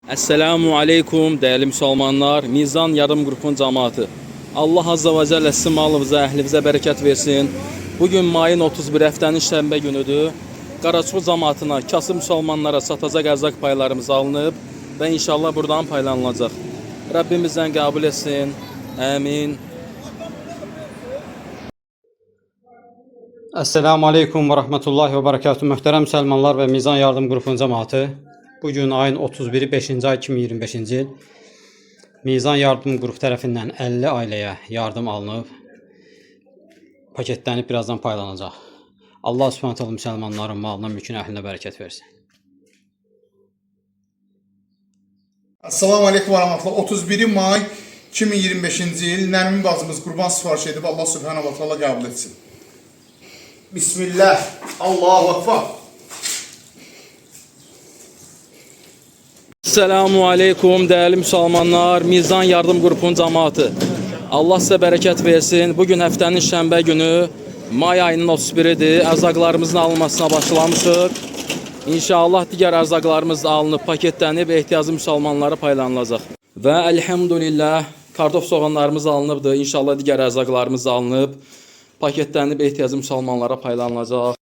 Esselamu aleykum değerli Müslümanlar, Mizan Yardım Qrupunun cemaati. Allah Azza ve Celle sizin malınıza, əhlinizə bərəkət versin. Bugün mayın 31 həftənin şənbə günüdür. Qaraçuq cemaatına, kasıb müsəlmanlara satacaq ərzaq paylarımız alınıb və inşallah buradan paylanılacaq. Rabbimizdən qəbul etsin. Amin. Esselamu Aleyküm ve Rahmetullahi ve Berekatuhu. Möhtərəm müsəlmanlar və Mizan Yardım Qrupunun cemaati. Bugün ayın 31-i 5-ci ay 2025-ci il Mizan Yardım Qrupu tərəfindən 50 ailəyə yardım alınıb, paketlənib birazdan paylanacaq. Allah Subhanahu taala müsəlmanların malına, mülkünə, əhlinə bərəkət versin. Assalamu aleykum və rəhmətullah. 31 may 2025-ci il Nərmin bacımız qurban sifariş edib, Allah Subhanahu taala qəbul etsin. Bismillah, Allahu Akbar. Esselamu aleykum değerli Müslümanlar, Mizan Yardım Qrupunun cemaati. Allah sizə bərəkət versin. Bugün həftənin şənbə günü, may ayının 31-idir. Ərzaqlarımızın alınmasına başlamışıq. İnşallah digər ərzaqlarımız da alınıb, paketlənib, ehtiyacı müsəlmanlara paylanılacaq. Və elhamdülillah, kartof soğanlarımız alınıbdır. İnşallah digər ərzaqlarımız da alınıb, paketlənib, ehtiyacı müsəlmanlara paylanılacaq.